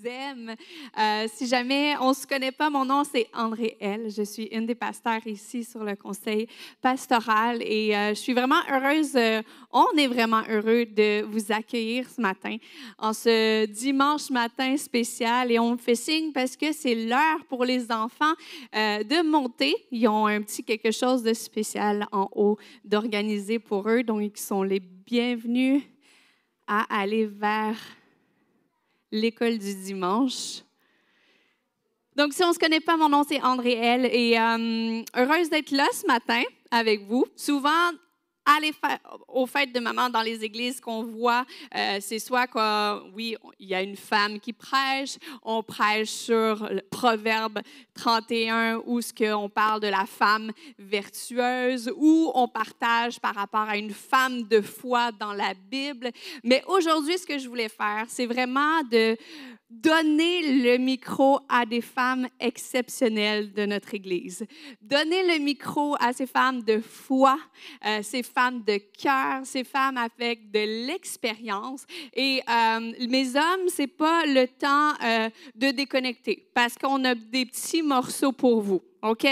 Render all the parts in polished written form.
aime. Si jamais on ne se connaît pas, mon nom, c'est Andréelle. Je suis une des pasteurs ici sur le conseil pastoral et je suis vraiment heureuse, on est vraiment heureux de vous accueillir ce matin, en ce dimanche matin spécial. Et on me fait signe parce que c'est l'heure pour les enfants de monter. Ils ont un petit quelque chose de spécial en haut d'organiser pour eux, donc ils sont les bienvenus à aller vers l'école du dimanche. Donc, si on ne se connaît pas, mon nom, c'est Andréelle et heureuse d'être là ce matin avec vous. Souvent, aux fêtes de maman dans les églises qu'on voit, c'est soit oui, il y a une femme qui prêche, on prêche sur le Proverbe 31 où on parle de la femme vertueuse, ou on partage par rapport à une femme de foi dans la Bible. Mais aujourd'hui, ce que je voulais faire, c'est vraiment de donner le micro à des femmes exceptionnelles de notre Église. Donner le micro à ces femmes de foi, ces femmes de cœur, ces femmes avec de l'expérience. Et mes hommes, ce n'est pas le temps de déconnecter parce qu'on a des petits morceaux pour vous. OK?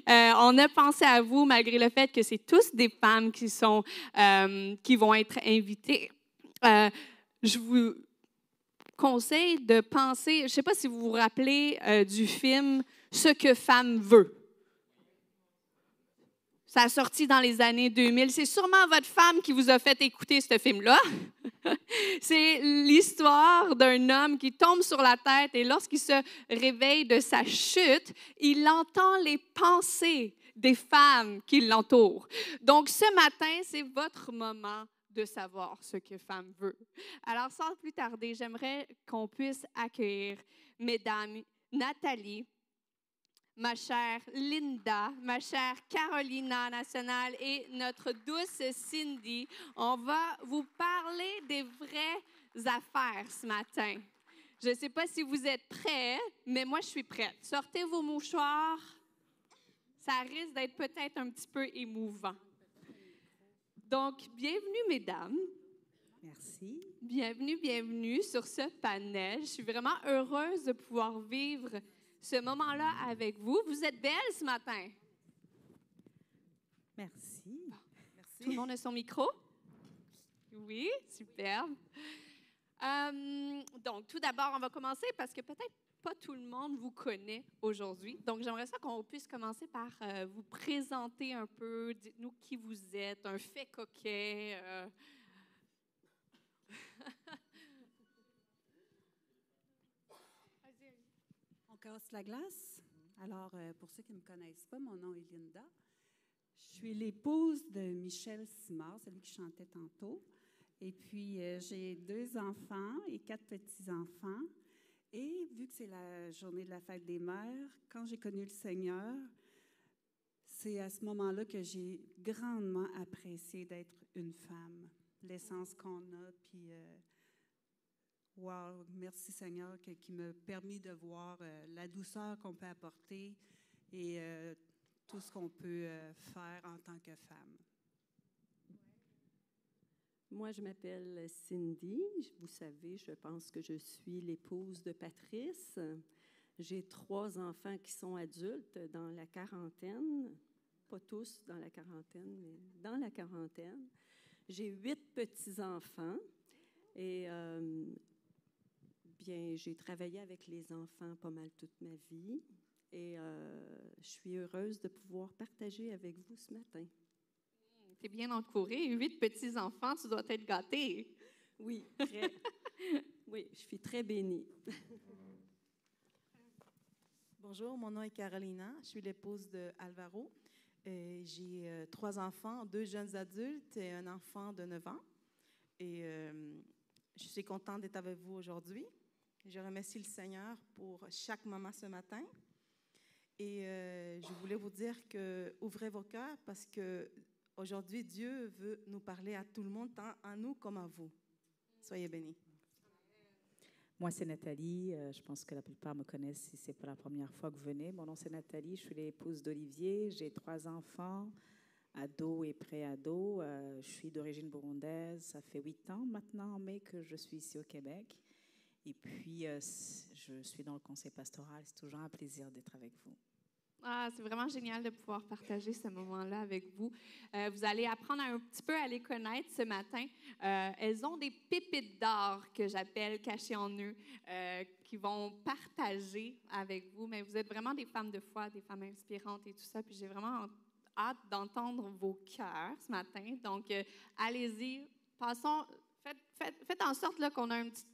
On a pensé à vous malgré le fait que c'est tous des femmes qui vont être invitées. Je vous conseille de penser, je ne sais pas si vous vous rappelez du film « Ce que femme veut ». Ça a sorti dans les années 2000. C'est sûrement votre femme qui vous a fait écouter ce film-là. C'est l'histoire d'un homme qui tombe sur la tête et lorsqu'il se réveille de sa chute, il entend les pensées des femmes qui l'entourent. Donc, ce matin, c'est votre moment de savoir ce que femme veut. Alors, sans plus tarder, j'aimerais qu'on puisse accueillir mesdames Nathalie, ma chère Linda, ma chère Carolina Nationale et notre douce Cindy. On va vous parler des vraies affaires ce matin. Je ne sais pas si vous êtes prêts, mais moi, je suis prête. Sortez vos mouchoirs. Ça risque d'être peut-être un petit peu émouvant. Donc, bienvenue, mesdames. Merci. Bienvenue sur ce panel. Je suis vraiment heureuse de pouvoir vivre ce moment-là avec vous. Vous êtes belles ce matin. Merci. Merci. Tout le monde a son micro? Oui, superbe. Donc, tout d'abord, on va commencer parce que peut-être pas tout le monde vous connaît aujourd'hui. Donc, j'aimerais ça qu'on puisse commencer par vous présenter un peu. Dites-nous qui vous êtes, un fait coquet. On casse la glace. Alors, pour ceux qui ne me connaissent pas, mon nom est Linda. Je suis l'épouse de Michel Simard, celui qui chantait tantôt. Et puis, j'ai 2 enfants et 4 petits-enfants. Et vu que c'est la journée de la fête des mères, quand j'ai connu le Seigneur, c'est à ce moment-là que j'ai grandement apprécié d'être une femme. L'essence qu'on a, puis wow, merci Seigneur qui m'a permis de voir la douceur qu'on peut apporter et tout ce qu'on peut faire en tant que femme. Moi, je m'appelle Cindy. Vous savez, je pense que je suis l'épouse de Patrice. J'ai 3 enfants qui sont adultes dans la quarantaine. Pas tous dans la quarantaine, mais dans la quarantaine. J'ai 8 petits-enfants et bien, j'ai travaillé avec les enfants pas mal toute ma vie et je suis heureuse de pouvoir partager avec vous ce matin. Tu es bien entourée. 8 petits-enfants, tu dois être gâtée. Oui, très. Oui, je suis très bénie. Bonjour, mon nom est Carolina. Je suis l'épouse de Alvaro. J'ai 3 enfants, 2 jeunes adultes et un enfant de 9 ans. Et je suis contente d'être avec vous aujourd'hui. Je remercie le Seigneur pour chaque moment ce matin. Et je voulais vous dire que ouvrez vos cœurs parce que aujourd'hui, Dieu veut nous parler à tout le monde, tant à nous comme à vous. Soyez bénis. Moi, c'est Nathalie. Je pense que la plupart me connaissent si ce n'est pas la première fois que vous venez. Mon nom, c'est Nathalie. Je suis l'épouse d'Olivier. J'ai 3 enfants, ados et pré-ados. Je suis d'origine burundaise. Ça fait 8 ans maintenant en mai que je suis ici au Québec. Et puis, je suis dans le conseil pastoral. C'est toujours un plaisir d'être avec vous. Ah, c'est vraiment génial de pouvoir partager ce moment-là avec vous. Vous allez apprendre un petit peu à les connaître ce matin. Elles ont des pépites d'or que j'appelle cachées en eux, qui vont partager avec vous. Mais vous êtes vraiment des femmes de foi, des femmes inspirantes et tout ça. Puis j'ai vraiment hâte d'entendre vos cœurs ce matin. Donc, allez-y, passons, faites en sorte là, qu'on a une petite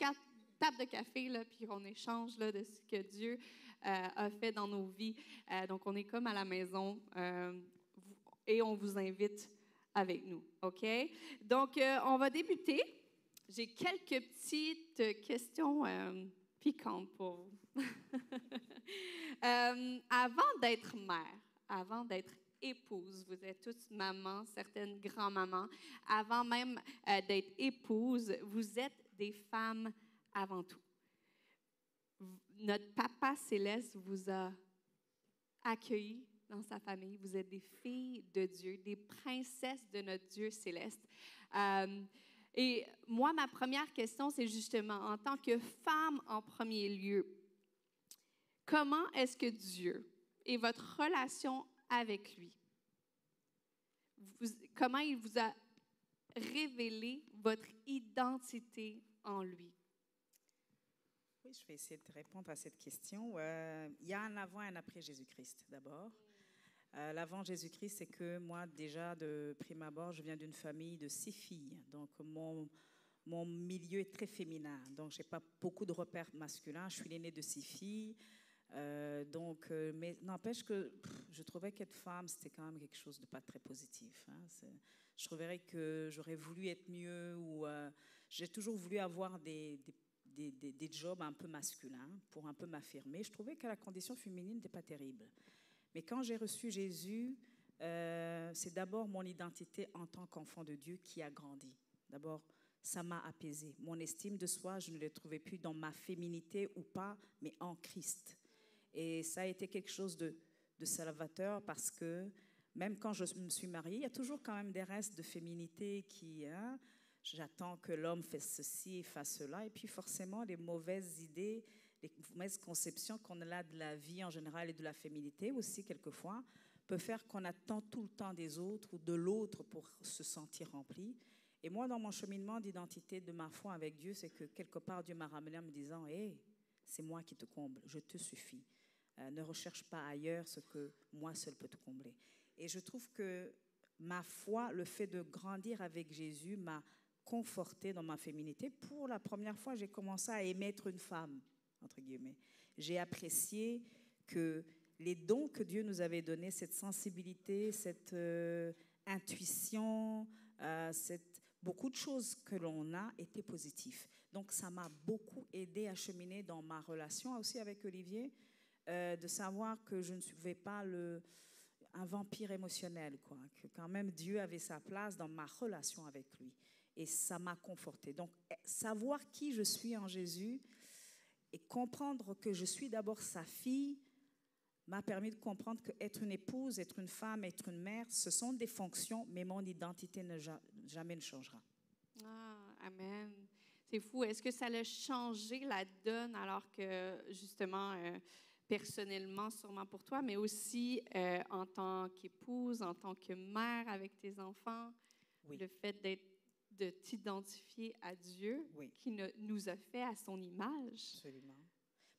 tape de café, là, puis on échange là, de ce que Dieu a fait dans nos vies. Donc, on est comme à la maison et on vous invite avec nous, OK? Donc, on va débuter. J'ai quelques petites questions piquantes pour vous. Avant d'être mère, avant d'être épouse, vous êtes toutes mamans, certaines grand-mamans. Avant même d'être épouse, vous êtes des femmes avant tout. Notre Papa Céleste vous a accueillis dans sa famille. Vous êtes des filles de Dieu, des princesses de notre Dieu céleste. Et moi, ma première question, c'est justement, en tant que femme en premier lieu, comment est-ce que Dieu et votre relation avec lui, comment il vous a révélé votre identité en lui? Oui, je vais essayer de répondre à cette question. Il y a un avant et un après Jésus-Christ, d'abord. L'avant Jésus-Christ, c'est que moi, déjà, de prime abord, je viens d'une famille de 6 filles. Donc, mon milieu est très féminin. Donc, je n'ai pas beaucoup de repères masculins. Je suis l'aînée de 6 filles. Mais n'empêche que je trouvais qu'être femme, c'était quand même quelque chose de pas très positif. Hein. Je trouverais que j'aurais voulu être mieux ou j'ai toujours voulu avoir des jobs un peu masculins pour un peu m'affirmer. Je trouvais que la condition féminine n'était pas terrible. Mais quand j'ai reçu Jésus, c'est d'abord mon identité en tant qu'enfant de Dieu qui a grandi. D'abord, ça m'a apaisée. Mon estime de soi, je ne l'ai trouvée plus dans ma féminité ou pas, mais en Christ. Et ça a été quelque chose de salvateur parce que même quand je me suis mariée, il y a toujours quand même des restes de féminité qui... Hein, j'attends que l'homme fasse ceci et fasse cela. Et puis forcément, les mauvaises idées, les mauvaises conceptions qu'on a là de la vie en général et de la féminité aussi, quelquefois, peut faire qu'on attend tout le temps des autres ou de l'autre pour se sentir rempli. Et moi, dans mon cheminement d'identité, de ma foi avec Dieu, c'est que quelque part, Dieu m'a ramené en me disant « Hey, c'est moi qui te comble, je te suffis. Ne recherche pas ailleurs ce que moi seul peux te combler. » Et je trouve que ma foi, le fait de grandir avec Jésus m'a confortée dans ma féminité. Pour la première fois, j'ai commencé à aimer être une femme, entre guillemets. J'ai apprécié que les dons que Dieu nous avait donnés, cette sensibilité, cette intuition, beaucoup de choses que l'on a étaient positives. Donc, ça m'a beaucoup aidé à cheminer dans ma relation aussi avec Olivier, de savoir que je ne suis pas un vampire émotionnel, quoi, que quand même Dieu avait sa place dans ma relation avec lui. Et ça m'a confortée. Donc, savoir qui je suis en Jésus et comprendre que je suis d'abord sa fille m'a permis de comprendre qu'être une épouse, être une femme, être une mère, ce sont des fonctions, mais mon identité jamais ne changera. Ah, amen. C'est fou. Est-ce que ça a changé la donne alors que, justement, personnellement, sûrement pour toi, mais aussi en tant qu'épouse, en tant que mère avec tes enfants, oui. Le fait de t'identifier à Dieu, oui. Qui nous a fait à son image. Absolument.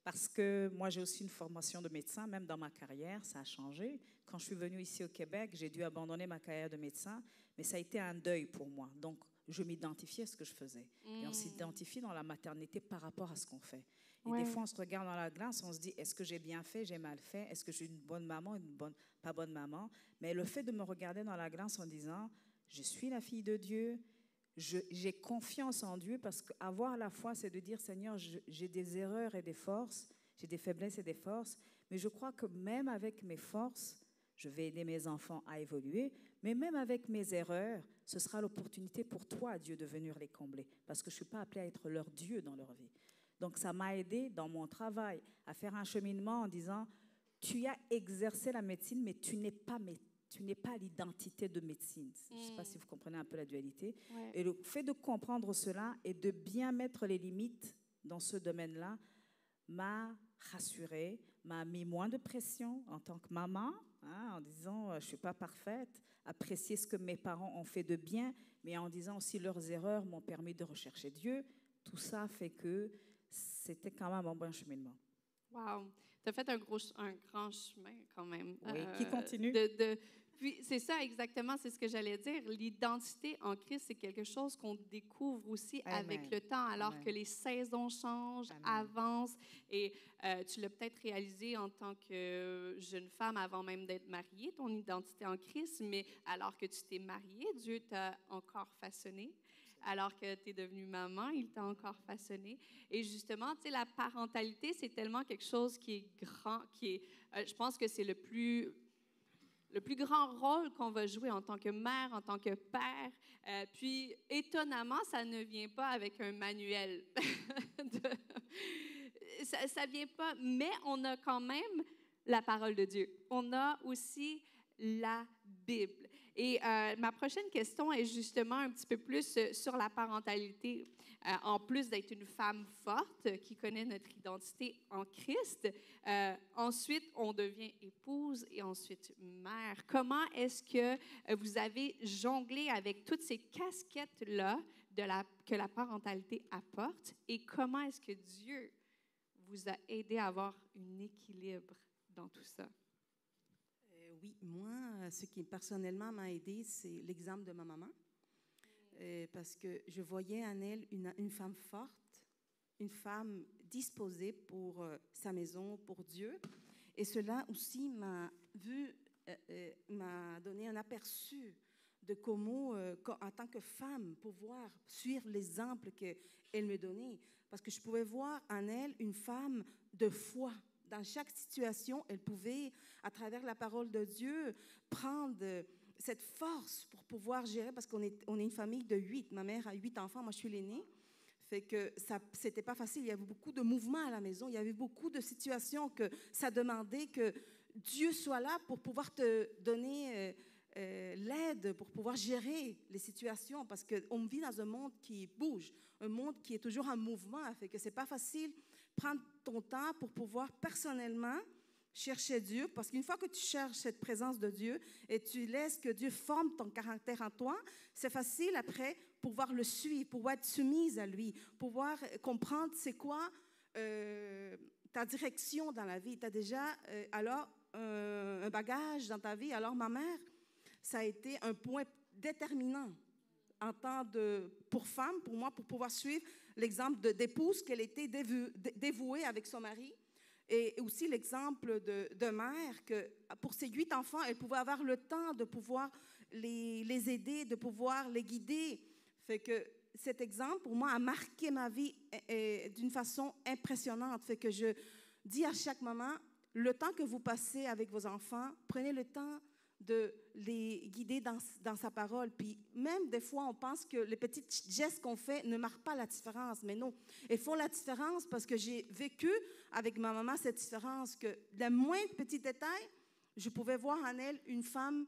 Parce que moi, j'ai aussi une formation de médecin, même dans ma carrière, ça a changé. Quand je suis venue ici au Québec, j'ai dû abandonner ma carrière de médecin, mais ça a été un deuil pour moi. Donc, je m'identifiais à ce que je faisais. Et on s'identifie dans la maternité par rapport à ce qu'on fait. Et ouais. Des fois, on se regarde dans la glace, on se dit, est-ce que j'ai bien fait, j'ai mal fait? Est-ce que je suis une bonne maman, pas bonne maman? Mais le fait de me regarder dans la glace en disant, je suis la fille de Dieu, j'ai confiance en Dieu, parce qu'avoir la foi, c'est de dire, Seigneur, j'ai des erreurs et des forces, j'ai des faiblesses et des forces, mais je crois que même avec mes forces, je vais aider mes enfants à évoluer, mais même avec mes erreurs, ce sera l'opportunité pour toi, Dieu, de venir les combler, parce que je ne suis pas appelée à être leur Dieu dans leur vie. Donc, ça m'a aidé dans mon travail à faire un cheminement en disant, tu as exercé la médecine, mais tu n'es pas l'identité de médecine. Je ne sais pas si vous comprenez un peu la dualité. Ouais. Et le fait de comprendre cela et de bien mettre les limites dans ce domaine-là m'a rassurée, m'a mis moins de pression en tant que maman, en disant je ne suis pas parfaite, apprécier ce que mes parents ont fait de bien, mais en disant aussi leurs erreurs m'ont permis de rechercher Dieu. Tout ça fait que c'était quand même un bon cheminement. Wow! Tu as fait un grand chemin quand même. Oui, qui continue. Puis c'est ça exactement, c'est ce que j'allais dire. L'identité en Christ, c'est quelque chose qu'on découvre aussi Amen. Avec le temps, alors Amen. que les saisons changent, Amen. avancent. Et tu l'as peut-être réalisé en tant que jeune femme avant même d'être mariée, ton identité en Christ, mais alors que tu t'es mariée, Dieu t'a encore façonné. Alors que tu es devenue maman, il t'a encore façonné. Et justement, tu sais, la parentalité, c'est tellement quelque chose qui est grand, je pense que c'est le plus grand rôle qu'on va jouer en tant que mère, en tant que père. Puis, étonnamment, ça ne vient pas avec un manuel. Ça ne vient pas, mais on a quand même la parole de Dieu. On a aussi la Bible. Et ma prochaine question est justement un petit peu plus sur la parentalité. En plus d'être une femme forte qui connaît notre identité en Christ, ensuite on devient épouse et ensuite mère. Comment est-ce que vous avez jonglé avec toutes ces casquettes-là que la parentalité apporte et comment est-ce que Dieu vous a aidé à avoir un équilibre dans tout ça? Oui, moi, ce qui personnellement m'a aidée, c'est l'exemple de ma maman. Parce que je voyais en elle une femme forte, une femme disposée pour sa maison, pour Dieu. Et cela aussi m'a donné un aperçu de comment, en tant que femme, pouvoir suivre l'exemple qu'elle me donnait. Parce que je pouvais voir en elle une femme de foi. Dans chaque situation, elle pouvait, à travers la parole de Dieu, prendre cette force pour pouvoir gérer, parce qu'on est une famille de 8. Ma mère a 8 enfants, moi je suis l'aînée. Fait que c'était pas facile. Il y avait beaucoup de mouvements à la maison. Il y avait beaucoup de situations que ça demandait que Dieu soit là pour pouvoir te donner l'aide, pour pouvoir gérer les situations. Parce qu'on vit dans un monde qui bouge, un monde qui est toujours en mouvement. Fait que c'est pas facile prendre ton temps pour pouvoir personnellement chercher Dieu, parce qu'une fois que tu cherches cette présence de Dieu et tu laisses que Dieu forme ton caractère en toi, c'est facile après pouvoir le suivre, pouvoir être soumise à lui, pouvoir comprendre c'est quoi ta direction dans la vie. Tu as déjà un bagage dans ta vie. Alors ma mère, ça a été un point déterminant en tant pour femme, pour moi, pour pouvoir suivre l'exemple d'épouse qu'elle était dévouée avec son mari. Et aussi l'exemple de mère, que pour ses 8 enfants, elle pouvait avoir le temps de pouvoir les aider, de pouvoir les guider. Fait que cet exemple, pour moi, a marqué ma vie d'une façon impressionnante. Fait que je dis à chaque maman, le temps que vous passez avec vos enfants, prenez le temps de les guider dans sa parole. Puis même des fois, on pense que les petits gestes qu'on fait ne marquent pas la différence. Mais non, ils font la différence parce que j'ai vécu avec ma maman cette différence, que le moindre petit détail, je pouvais voir en elle une femme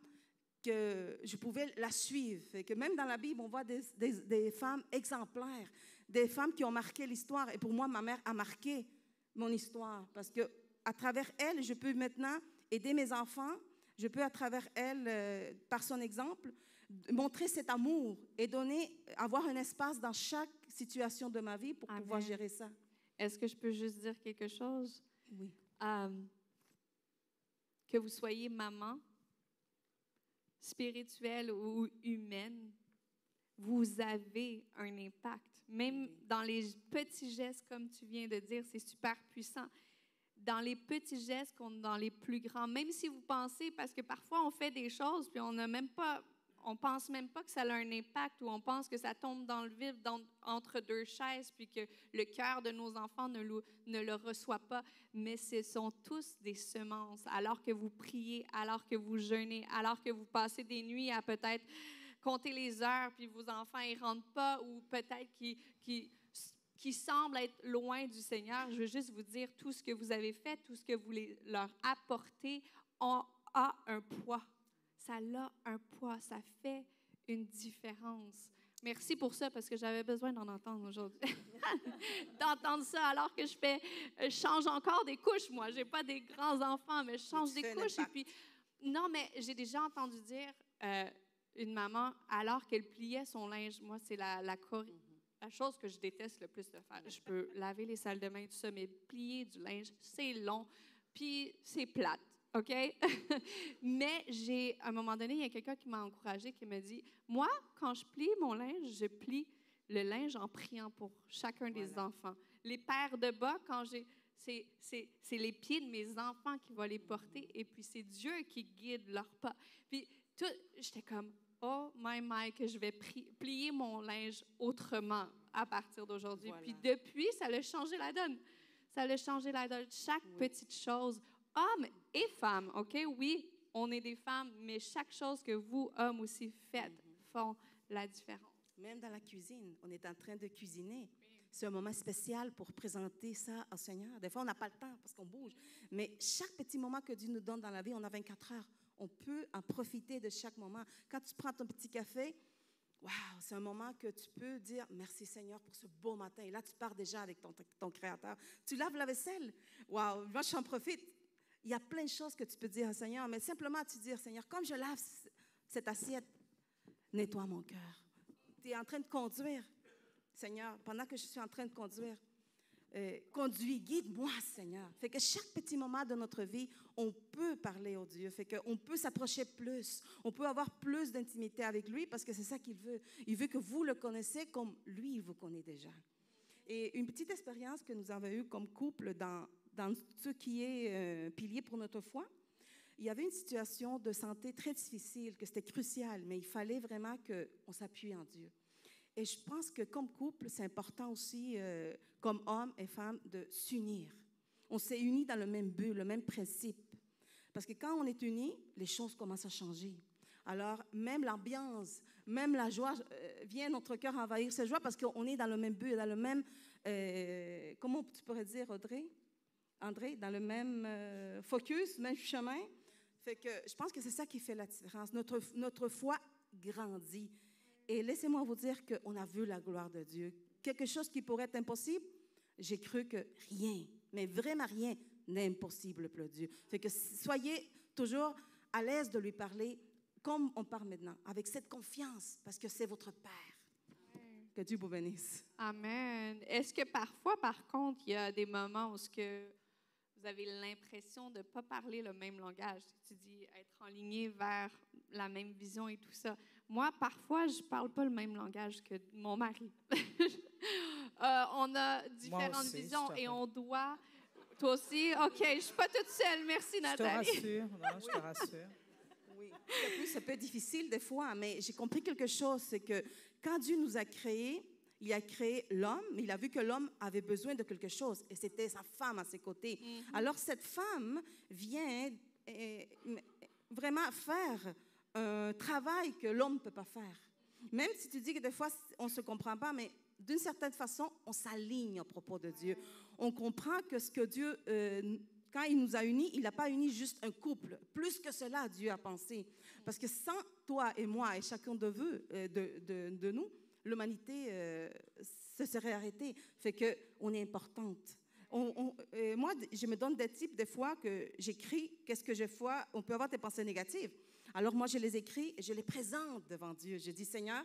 que je pouvais la suivre. Et que même dans la Bible, on voit des femmes exemplaires, des femmes qui ont marqué l'histoire. Et pour moi, ma mère a marqué mon histoire parce qu'à travers elle, je peux maintenant aider mes enfants. Je peux, à travers elle, par son exemple, montrer cet amour et avoir un espace dans chaque situation de ma vie pour Amen. pouvoir gérer ça. Est-ce que je peux juste dire quelque chose? Oui. Que vous soyez maman, spirituelle ou humaine, vous avez un impact. Même dans les petits gestes, comme tu viens de dire, c'est super puissant. Dans les petits gestes comme dans les plus grands, même si vous pensez, parce que parfois on fait des choses puis on pense même pas que ça a un impact ou on pense que ça tombe dans le vide entre deux chaises puis que le cœur de nos enfants ne le reçoit pas. Mais ce sont tous des semences. Alors que vous priez, alors que vous jeûnez, alors que vous passez des nuits à peut-être compter les heures puis vos enfants ne rentrent pas ou peut-être qui semblent être loin du Seigneur, je veux juste vous dire, tout ce que vous avez fait, tout ce que vous leur apportez a un poids. Ça a un poids, ça fait une différence. Merci pour ça, parce que j'avais besoin d'en entendre aujourd'hui. D'entendre ça alors que je change encore des couches, moi. Je n'ai pas des grands-enfants, mais je change des couches. Et puis, non, mais j'ai déjà entendu dire une maman, alors qu'elle pliait son linge, moi, c'est la chose que je déteste le plus de faire. Je peux laver les salles de bain, tout ça, mais plier du linge, c'est long, puis c'est plate. OK? Mais à un moment donné, il y a quelqu'un qui m'a encouragée, qui m'a dit, moi, quand je plie mon linge, je plie le linge en priant pour chacun des enfants. Les paires de bas, c'est les pieds de mes enfants qui vont les porter, et puis c'est Dieu qui guide leurs pas. Puis j'étais comme, oh my, que je vais plier mon linge autrement à partir d'aujourd'hui. Puis depuis, ça a changé la donne. Ça a changé la donne. Chaque petite chose, hommes et femmes, OK? Oui, on est des femmes, mais chaque chose que vous, hommes aussi, faites, font la différence. Même dans la cuisine, on est en train de cuisiner. C'est un moment spécial pour présenter ça au Seigneur. Des fois, on n'a pas le temps parce qu'on bouge. Mais chaque petit moment que Dieu nous donne dans la vie, on a 24 heures. On peut en profiter de chaque moment. Quand tu prends ton petit café, wow, c'est un moment que tu peux dire merci Seigneur pour ce beau matin. Et là, tu pars déjà avec ton Créateur. Tu laves la vaisselle. Wow, moi, j'en profite. Il y a plein de choses que tu peux dire au Seigneur, mais simplement tu dis, Seigneur, comme je lave cette assiette, nettoie mon cœur. Tu es en train de conduire, Seigneur, pendant que je suis en train de conduire, conduis, guide-moi, Seigneur. Fait que chaque petit moment de notre vie, on peut parler au Dieu. Fait qu'on peut s'approcher plus. On peut avoir plus d'intimité avec lui parce que c'est ça qu'il veut. Il veut que vous le connaissiez comme lui, il vous connaît déjà. Et une petite expérience que nous avons eue comme couple dans ce qui est pilier pour notre foi, il y avait une situation de santé très difficile, que c'était crucial, mais il fallait vraiment qu'on s'appuie en Dieu. Et je pense que comme couple, c'est important aussi, comme hommes et femmes, de s'unir. On s'est unis dans le même but, le même principe. Parce que quand on est unis, les choses commencent à changer. Alors, même l'ambiance, même la joie, vient notre cœur envahir cette joie parce qu'on est dans le même but, dans le même, comment tu pourrais dire, André, dans le même focus, même chemin. Fait que je pense que c'est ça qui fait la différence. Notre foi grandit. Et laissez-moi vous dire qu'on a vu la gloire de Dieu. Quelque chose qui pourrait être impossible, j'ai cru que rien, mais vraiment rien, n'est impossible pour Dieu. Fait que soyez toujours à l'aise de lui parler comme on parle maintenant, avec cette confiance, parce que c'est votre Père. Que Dieu vous bénisse. Amen. Est-ce que parfois, par contre, il y a des moments où vous avez l'impression de ne pas parler le même langage? Tu dis être enligné vers la même vision et tout ça. Moi, parfois, je ne parle pas le même langage que mon mari. On a différentes visions et on doit... Toi aussi? OK, je ne suis pas toute seule. Merci, Nathalie. Je te rassure. Non, je te rassure. Oui, ça peut être difficile des fois, mais j'ai compris quelque chose, c'est que quand Dieu nous a créés, il a créé l'homme, mais il a vu que l'homme avait besoin de quelque chose, et c'était sa femme à ses côtés. Alors, cette femme vient vraiment faire un travail que l'homme ne peut pas faire. Même si tu dis que des fois, on ne se comprend pas, mais d'une certaine façon, on s'aligne à propos de Dieu. On comprend que ce que Dieu... quand il nous a unis, il n'a pas uni juste un couple. Plus que cela, Dieu a pensé. Parce que sans toi et moi et chacun de nous, l'humanité se serait arrêtée. Fait qu'on est importante. Moi, je me donne des types des fois que j'écris, qu'est-ce que je fais? On peut avoir des pensées négatives. Alors moi, je les écris et je les présente devant Dieu. Je dis, Seigneur,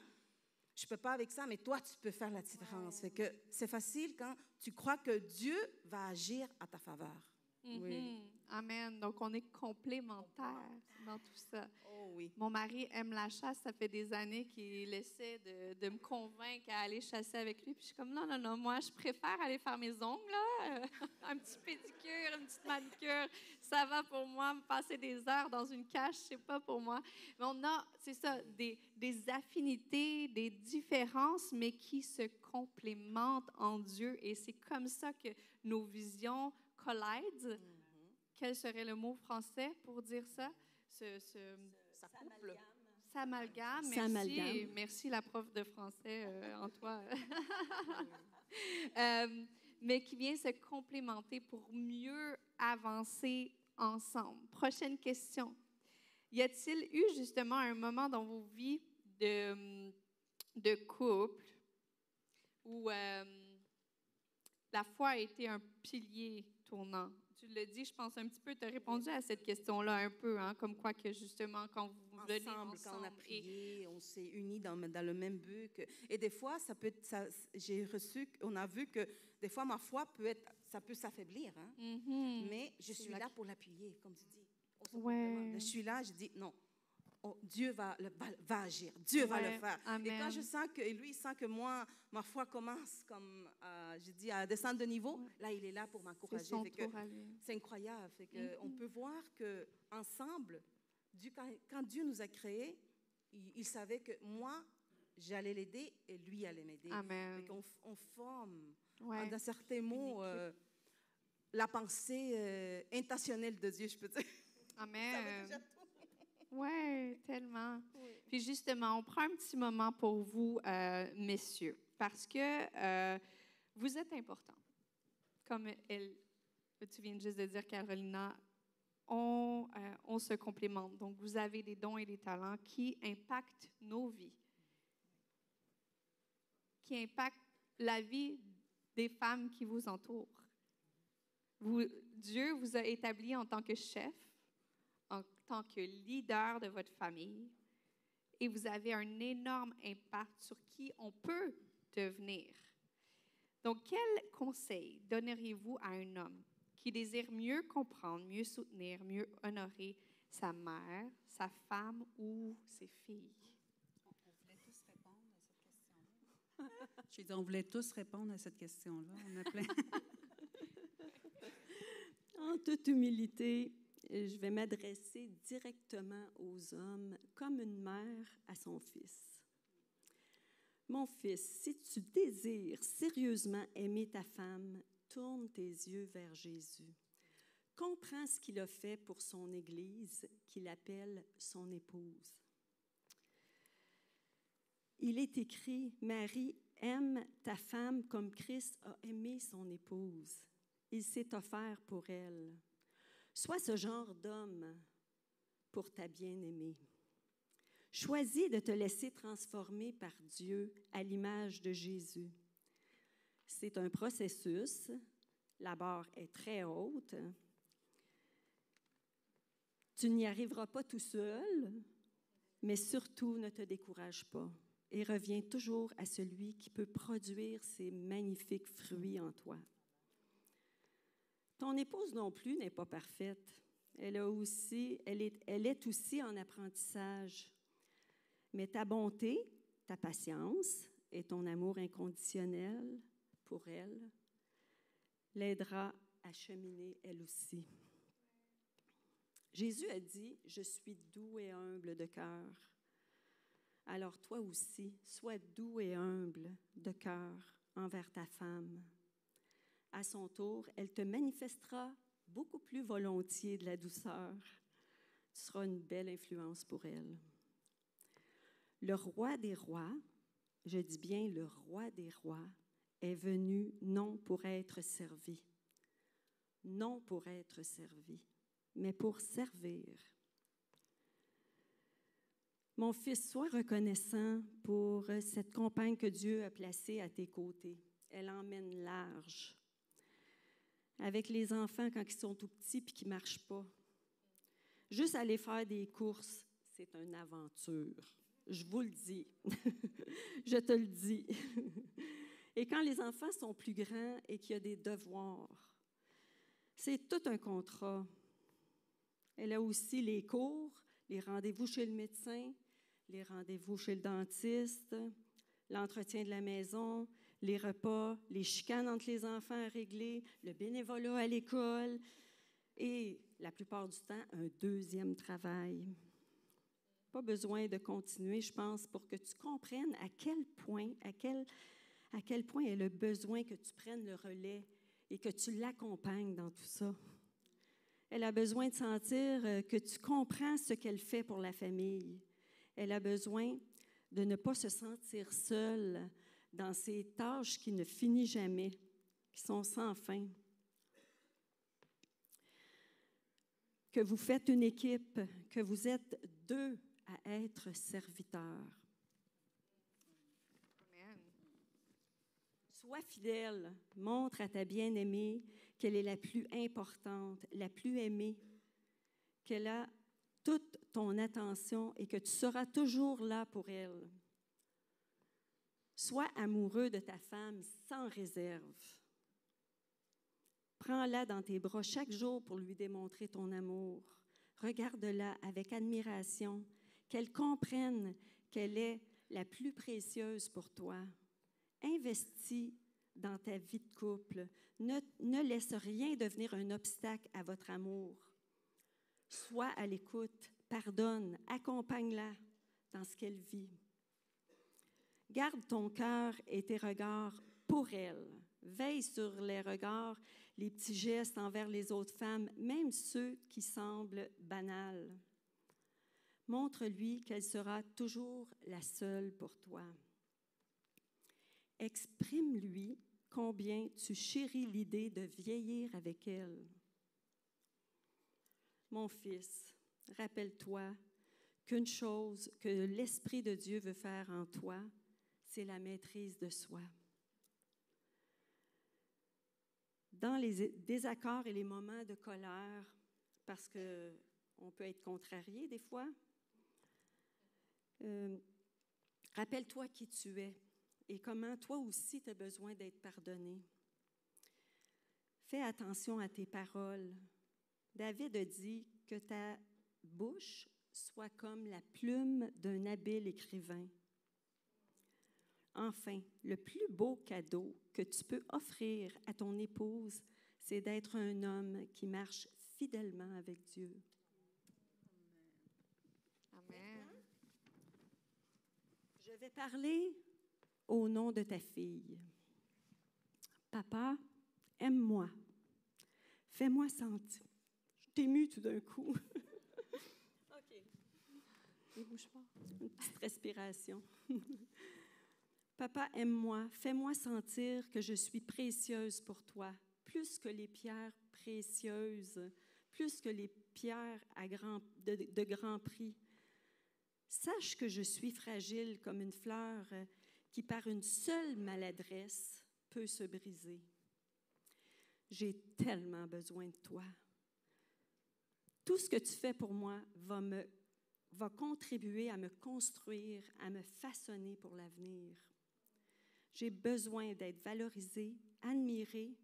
je ne peux pas avec ça, mais toi, tu peux faire la différence. Fait que c'est facile quand tu crois que Dieu va agir à ta faveur. Oui. Amen. Donc, on est complémentaires dans tout ça. Oh oui. Mon mari aime la chasse. Ça fait des années qu'il essaie de me convaincre à aller chasser avec lui. Puis je suis comme, non, moi, je préfère aller faire mes ongles, là. Un petit pédicure, une petite manicure. Ça va pour moi. Me passer des heures dans une cache, c'est pas pour moi. Mais on a, c'est ça, des affinités, des différences, mais qui se complémentent en Dieu. Et c'est comme ça que nos visions collide. Quel serait le mot français pour dire ça? Ça couple. S'amalgame. Merci. Merci la prof de français en toi. Mais qui vient se complémenter pour mieux avancer ensemble. Prochaine question. Y a-t-il eu justement un moment dans vos vies de couple où la foi a été un pilier tournant. Tu l'as dit, je pense un petit peu, tu as répondu à cette question-là un peu, hein, comme quoi que justement, quand vous venez ensemble, quand on a prié, on s'est unis dans le même but. Et des fois, on a vu que des fois, ma foi ça peut s'affaiblir. Hein? Mais je suis là pour l'appuyer, comme tu dis. Ouais. Je suis là, je dis non. Dieu va agir, Dieu va le faire. Amen. Et quand je sens que lui, il sent que moi, ma foi commence comme, je dis, à descendre de niveau, là, il est là pour m'encourager. C'est incroyable. On peut voir qu'ensemble, quand Dieu nous a créés, il savait que moi, j'allais l'aider et lui allait m'aider. Amen. On forme, dans certains mots, la pensée intentionnelle de Dieu, je peux dire. Amen. Oui, tellement. Oui. Puis justement, on prend un petit moment pour vous, messieurs, parce que vous êtes importants. Comme tu viens juste de dire, Carolina, on se complémente. Donc, vous avez des dons et des talents qui impactent nos vies, qui impactent la vie des femmes qui vous entourent. Dieu vous a établi en tant que chef, en tant que leader de votre famille, et vous avez un énorme impact sur qui on peut devenir. Donc, quel conseil donneriez-vous à un homme qui désire mieux comprendre, mieux soutenir, mieux honorer sa mère, sa femme ou ses filles? On voulait tous répondre à cette question-là. J'ai dit, on voulait tous répondre à cette question-là. On a plein. En toute humilité, je vais m'adresser directement aux hommes comme une mère à son fils. Mon fils, si tu désires sérieusement aimer ta femme, tourne tes yeux vers Jésus. Comprends ce qu'il a fait pour son Église, qu'il appelle son épouse. Il est écrit, Marie, aime ta femme comme Christ a aimé son épouse. Il s'est offert pour elle. Sois ce genre d'homme pour ta bien-aimée. Choisis de te laisser transformer par Dieu à l'image de Jésus. C'est un processus. La barre est très haute. Tu n'y arriveras pas tout seul, mais surtout ne te décourage pas et reviens toujours à celui qui peut produire ces magnifiques fruits en toi. Ton épouse non plus n'est pas parfaite. Elle est aussi en apprentissage. Mais ta bonté, ta patience et ton amour inconditionnel pour elle l'aidera à cheminer elle aussi. Jésus a dit, « Je suis doux et humble de cœur. » Alors toi aussi, sois doux et humble de cœur envers ta femme. À son tour, elle te manifestera beaucoup plus volontiers de la douceur. Tu seras une belle influence pour elle. Le roi des rois, je dis bien le roi des rois, est venu non pour être servi, mais pour servir. Mon fils, sois reconnaissant pour cette compagne que Dieu a placée à tes côtés. Elle emmène large. Avec les enfants quand ils sont tout petits et qui ne marchent pas. Juste aller faire des courses, c'est une aventure. Je vous le dis. Je te le dis. Et quand les enfants sont plus grands et qu'il y a des devoirs, c'est tout un contrat. Elle a aussi les cours, les rendez-vous chez le médecin, les rendez-vous chez le dentiste, l'entretien de la maison, les repas, les chicanes entre les enfants à régler, le bénévolat à l'école et, la plupart du temps, un deuxième travail. Pas besoin de continuer, je pense, pour que tu comprennes à quel point elle a besoin que tu prennes le relais et que tu l'accompagnes dans tout ça. Elle a besoin de sentir que tu comprends ce qu'elle fait pour la famille. Elle a besoin de ne pas se sentir seule dans ces tâches qui ne finissent jamais, qui sont sans fin. Que vous faites une équipe, que vous êtes deux à être serviteurs. Sois fidèle, montre à ta bien-aimée qu'elle est la plus importante, la plus aimée, qu'elle a toute ton attention et que tu seras toujours là pour elle. Sois amoureux de ta femme sans réserve. Prends-la dans tes bras chaque jour pour lui démontrer ton amour. Regarde-la avec admiration, qu'elle comprenne qu'elle est la plus précieuse pour toi. Investis dans ta vie de couple. Ne laisse rien devenir un obstacle à votre amour. Sois à l'écoute, pardonne, accompagne-la dans ce qu'elle vit. Garde ton cœur et tes regards pour elle. Veille sur les regards, les petits gestes envers les autres femmes, même ceux qui semblent banals. Montre-lui qu'elle sera toujours la seule pour toi. Exprime-lui combien tu chéris l'idée de vieillir avec elle. Mon fils, rappelle-toi qu'une chose que l'Esprit de Dieu veut faire en toi, c'est la maîtrise de soi. Dans les désaccords et les moments de colère, parce qu'on peut être contrarié des fois, rappelle-toi qui tu es et comment toi aussi tu as besoin d'être pardonné. Fais attention à tes paroles. David a dit que ta bouche soit comme la plume d'un habile écrivain. Enfin, le plus beau cadeau que tu peux offrir à ton épouse, c'est d'être un homme qui marche fidèlement avec Dieu. Amen. Je vais parler au nom de ta fille. Papa, aime-moi. Fais-moi sentir. Je t'ai émue tout d'un coup. OK. Ne bouge pas. Une petite respiration. Papa, aime-moi. Fais-moi sentir que je suis précieuse pour toi, plus que les pierres précieuses, plus que les pierres de grand prix. Sache que je suis fragile comme une fleur qui, par une seule maladresse, peut se briser. J'ai tellement besoin de toi. Tout ce que tu fais pour moi va contribuer à me construire, à me façonner pour l'avenir. J'ai besoin d'être valorisée, admirée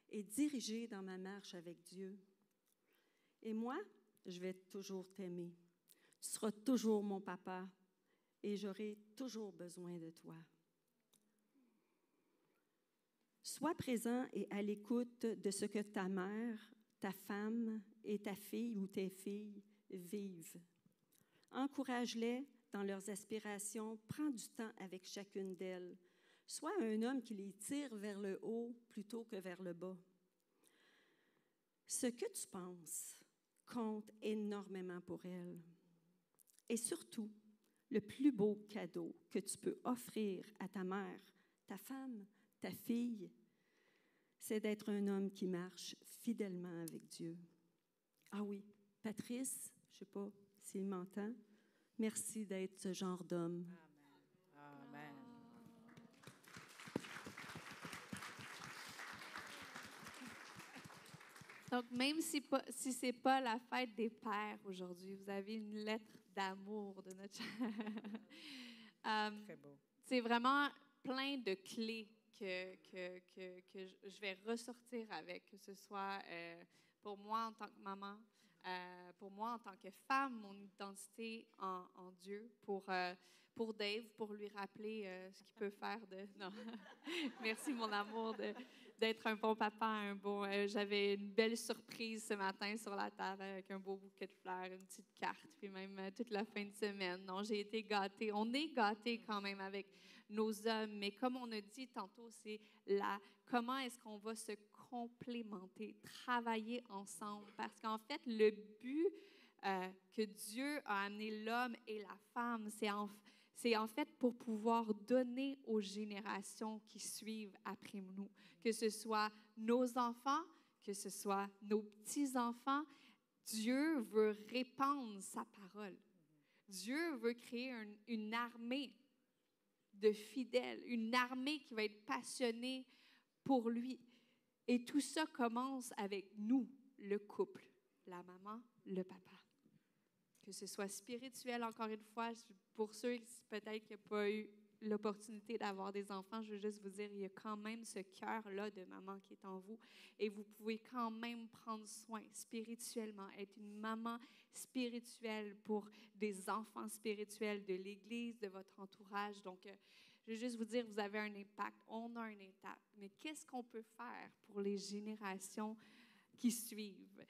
et dirigée dans ma marche avec Dieu. Et moi, je vais toujours t'aimer. Tu seras toujours mon papa et j'aurai toujours besoin de toi. Sois présent et à l'écoute de ce que ta mère, ta femme et ta fille ou tes filles vivent. Encourage-les dans leurs aspirations. Prends du temps avec chacune d'elles. Sois un homme qui les tire vers le haut plutôt que vers le bas. Ce que tu penses compte énormément pour elles. Et surtout, le plus beau cadeau que tu peux offrir à ta mère, ta femme, ta fille, c'est d'être un homme qui marche fidèlement avec Dieu. Ah oui, Patrice, je ne sais pas s'il m'entend, merci d'être ce genre d'homme. Amen. Donc, même si ce n'est pas la fête des pères aujourd'hui, vous avez une lettre d'amour de notre Très beau. C'est vraiment plein de clés que je vais ressortir avec, que ce soit pour moi en tant que maman, pour moi en tant que femme, mon identité en Dieu, pour Dave, pour lui rappeler ce qu'il peut faire de... Non, merci mon amour d'être un bon papa, j'avais une belle surprise ce matin sur la table avec un beau bouquet de fleurs, une petite carte, puis même toute la fin de semaine. Non, j'ai été gâtée. On est gâtés quand même avec nos hommes, mais comme on a dit tantôt, c'est comment est-ce qu'on va se complémenter, travailler ensemble, parce qu'en fait, le but que Dieu a amené l'homme et la femme, c'est en fait pour pouvoir donner aux générations qui suivent après nous, que ce soit nos enfants, que ce soit nos petits-enfants. Dieu veut répandre sa parole. Dieu veut créer une armée de fidèles, une armée qui va être passionnée pour lui. Et tout ça commence avec nous, le couple, la maman, le papa. Que ce soit spirituel, encore une fois, pour ceux qui peut-être qui n'ont pas eu l'opportunité d'avoir des enfants, je veux juste vous dire, il y a quand même ce cœur-là de maman qui est en vous et vous pouvez quand même prendre soin spirituellement, être une maman spirituelle pour des enfants spirituels de l'Église, de votre entourage. Donc, je veux juste vous dire, vous avez un impact, on a un impact, mais qu'est-ce qu'on peut faire pour les générations qui suivent?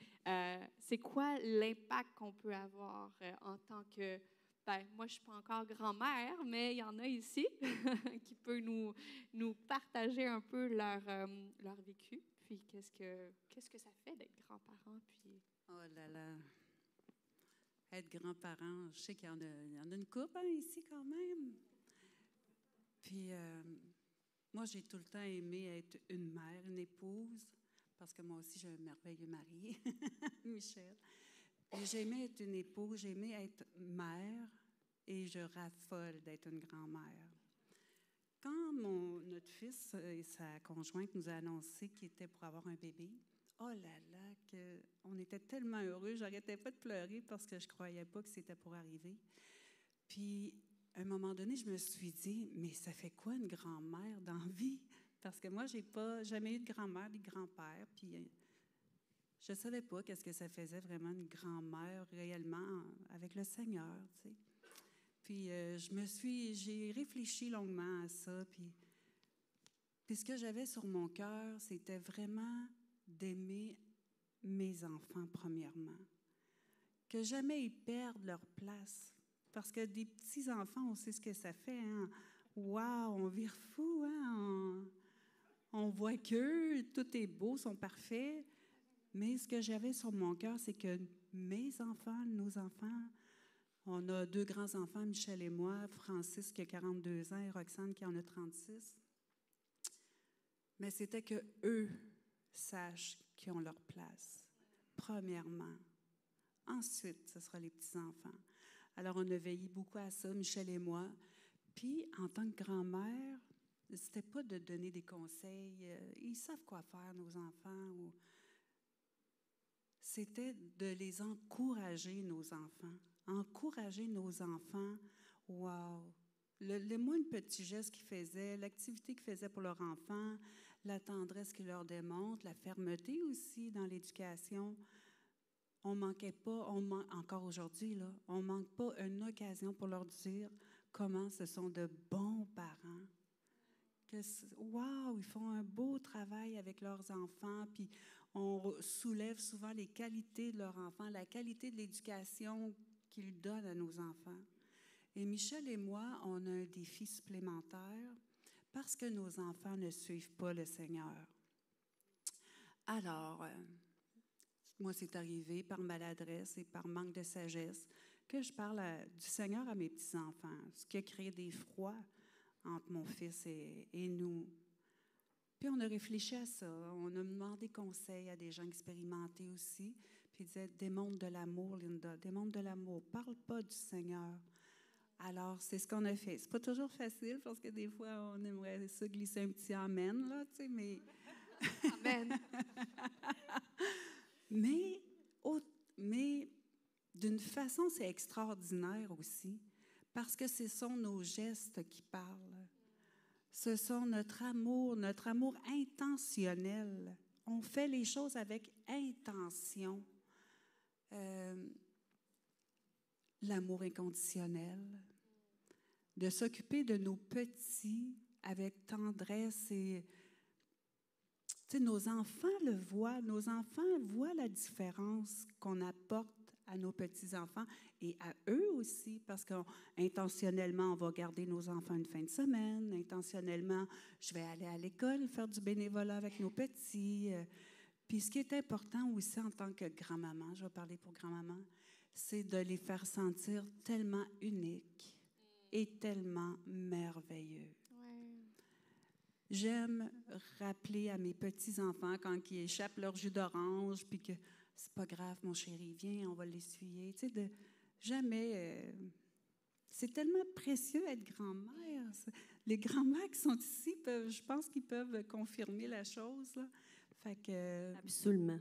C'est quoi l'impact qu'on peut avoir en tant que... moi, je ne suis pas encore grand-mère, mais il y en a ici qui peuvent nous partager un peu leur vécu. Puis, qu'est-ce que ça fait d'être grands-parents? Puis... Oh là là! Être grand-parent, je sais qu'il y en a une couple ici quand même. Puis, moi, j'ai tout le temps aimé être une mère, une épouse, parce que moi aussi, j'ai un merveilleux mari, Michel. Et j'aimais être une épouse, j'aimais être mère, et je raffole d'être une grand-mère. Quand notre fils et sa conjointe nous a annoncé qu'il était pour avoir un bébé, oh là là, on était tellement heureux, j'arrêtais pas de pleurer parce que je croyais pas que c'était pour arriver. Puis, à un moment donné, je me suis dit, mais ça fait quoi une grand-mère dans la vie? Parce que moi, j'ai pas jamais eu de grand-mère, ni de grand-père, puis je savais pas qu'est-ce que ça faisait vraiment une grand-mère réellement avec le Seigneur, tu sais. Puis j'ai réfléchi longuement à ça, puis ce que j'avais sur mon cœur, c'était vraiment d'aimer mes enfants premièrement. Que jamais ils perdent leur place. Parce que des petits-enfants, on sait ce que ça fait, hein? Wow, on vire fou, hein? On voit qu'eux, tout est beau, sont parfaits. Mais ce que j'avais sur mon cœur, c'est que mes enfants, nos enfants, on a 2 grands-enfants, Michel et moi, Francis qui a 42 ans et Roxane qui en a 36. Mais c'était qu'eux sachent qu'ils ont leur place, premièrement. Ensuite, ce sera les petits-enfants. Alors, on a veillé beaucoup à ça, Michel et moi. Puis, en tant que grand-mère, c'était pas de donner des conseils. Ils savent quoi faire, nos enfants. C'était de les encourager, nos enfants. Encourager nos enfants. Wow! Le moindre petit geste qu'ils faisaient, l'activité qu'ils faisaient pour leurs enfants, la tendresse qu'ils leur démontrent, la fermeté aussi dans l'éducation. On ne manquait pas, encore aujourd'hui, là, on ne manque pas une occasion pour leur dire comment ce sont de bons parents. Wow, ils font un beau travail avec leurs enfants, puis on soulève souvent les qualités de leurs enfants, la qualité de l'éducation qu'ils donnent à nos enfants. Et Michel et moi, on a un défi supplémentaire parce que nos enfants ne suivent pas le Seigneur. Alors, moi, c'est arrivé par maladresse et par manque de sagesse que je parle du Seigneur à mes petits-enfants, ce qui a créé des froids entre mon fils et nous. Puis on a réfléchi à ça, on a demandé conseil à des gens expérimentés aussi, puis ils disaient « Démontre de l'amour, Linda, démontre de l'amour, parle pas du Seigneur ». Alors, c'est ce qu'on a fait. C'est pas toujours facile parce que des fois, on aimerait ça glisser un petit « Amen », là, tu sais, mais... Amen. Mais d'une façon, c'est extraordinaire aussi, parce que ce sont nos gestes qui parlent. Ce sont notre amour intentionnel. On fait les choses avec intention. L'amour inconditionnel. De s'occuper de nos petits avec tendresse et... Tu sais, nos enfants le voient. Nos enfants voient la différence qu'on apporte à nos petits-enfants et à eux aussi, parce qu'intentionnellement, on va garder nos enfants une fin de semaine. Intentionnellement, je vais aller à l'école, faire du bénévolat avec nos petits. Puis ce qui est important aussi en tant que grand-maman, je vais parler pour grand-maman, c'est de les faire sentir tellement uniques et tellement merveilleux. J'aime rappeler à mes petits-enfants quand ils échappent leur jus d'orange, puis que c'est pas grave, mon chéri, viens, on va l'essuyer. Tu sais, de jamais c'est tellement précieux être grand-mère. Les grands-mères qui sont ici, je pense qu'ils peuvent confirmer la chose. Là. Fait que... Absolument.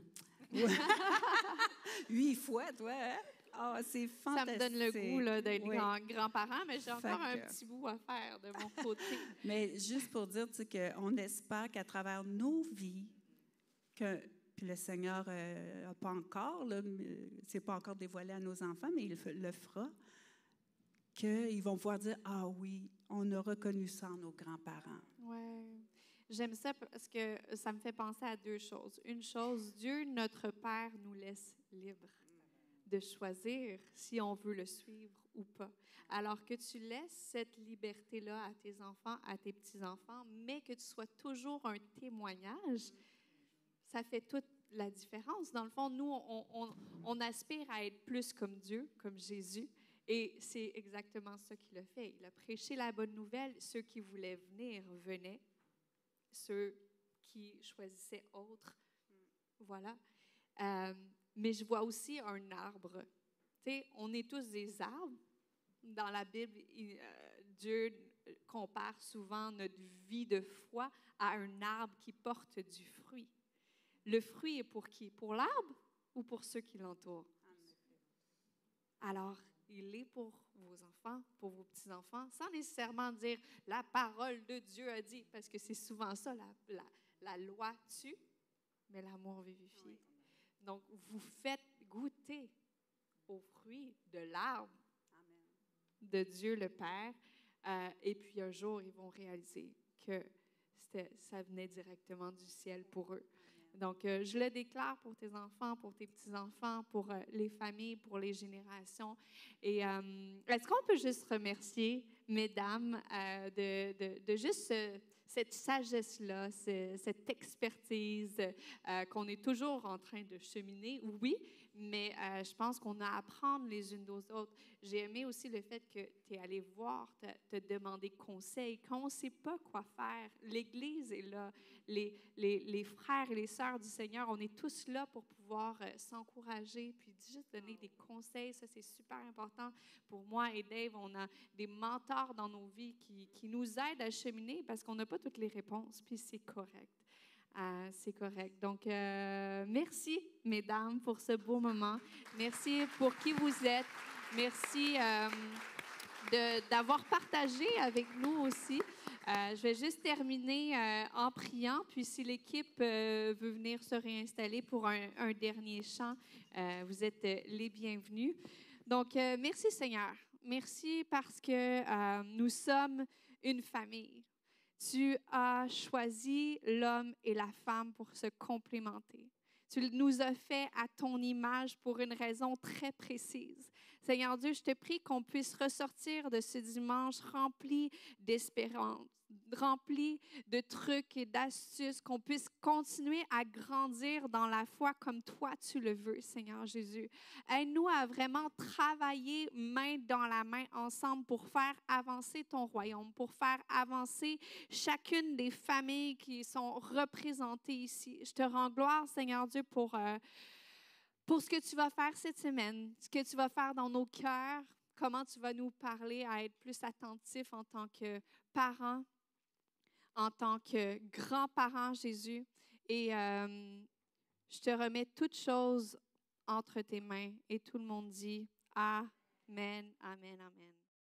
8 fois, toi, hein? Ah, c'est Ça fantastique. me donne le goût là, d'être Oui. grand-parent, mais j'ai encore un que- petit bout à faire de mon côté. Mais juste pour dire qu'on espère qu'à travers nos vies, puis le Seigneur n'a pas encore, c'est pas encore dévoilé à nos enfants, mais il le fera, qu'ils vont pouvoir dire, ah oui, on a reconnu ça en nos grands-parents. Ouais. J'aime ça parce que ça me fait penser à deux choses. Une chose, Dieu, notre Père, nous laisse libres de choisir si on veut le suivre ou pas. Alors que tu laisses cette liberté-là à tes enfants, à tes petits-enfants, mais que tu sois toujours un témoignage, ça fait toute la différence. Dans le fond, nous, on aspire à être plus comme Dieu, comme Jésus, et c'est exactement ça qu'il a fait. Il a prêché la bonne nouvelle. Ceux qui voulaient venir, venaient. Ceux qui choisissaient autres, voilà. Mais je vois aussi un arbre. Tu sais, on est tous des arbres. Dans la Bible, Dieu compare souvent notre vie de foi à un arbre qui porte du fruit. Le fruit est pour qui? Pour l'arbre ou pour ceux qui l'entourent? Alors, il est pour vos enfants, pour vos petits-enfants, sans nécessairement dire « la parole de Dieu a dit », parce que c'est souvent ça, la loi tue, mais l'amour vivifie. Donc, vous faites goûter aux fruits de l'arbre de Dieu le Père, et puis un jour, ils vont réaliser que ça venait directement du ciel pour eux. Donc, je le déclare pour tes enfants, pour tes petits-enfants, pour les familles, pour les générations. Et est-ce qu'on peut juste remercier, mesdames, de juste cette sagesse-là, cette expertise qu'on est toujours en train de cheminer, oui, mais je pense qu'on a à apprendre les unes aux autres. J'ai aimé aussi le fait que tu es allé voir, te demander conseil. Quand on ne sait pas quoi faire, l'Église est là. Les frères et les sœurs du Seigneur, on est tous là pour pouvoir s'encourager, puis juste donner des conseils. Ça, c'est super important pour moi et Dave. On a des mentors dans nos vies qui nous aident à cheminer parce qu'on n'a pas toutes les réponses, puis c'est correct. C'est correct. Donc, merci, mesdames, pour ce beau moment. Merci pour qui vous êtes. Merci d'avoir partagé avec nous aussi. Je vais juste terminer en priant, puis si l'équipe veut venir se réinstaller pour un dernier chant, vous êtes les bienvenus. Donc, merci Seigneur. Merci parce que nous sommes une famille. Tu as choisi l'homme et la femme pour se complémenter. Tu nous as fait à ton image pour une raison très précise. Seigneur Dieu, je te prie qu'on puisse ressortir de ce dimanche rempli d'espérance, rempli de trucs et d'astuces, qu'on puisse continuer à grandir dans la foi comme toi tu le veux, Seigneur Jésus. Aide-nous à vraiment travailler main dans la main ensemble pour faire avancer ton royaume, pour faire avancer chacune des familles qui sont représentées ici. Je te rends gloire, Seigneur Dieu, pour ce que tu vas faire cette semaine, ce que tu vas faire dans nos cœurs, comment tu vas nous parler à être plus attentifs en tant que parents, en tant que grands-parents, Jésus. Et je te remets toutes choses entre tes mains. Et tout le monde dit Amen, Amen, Amen.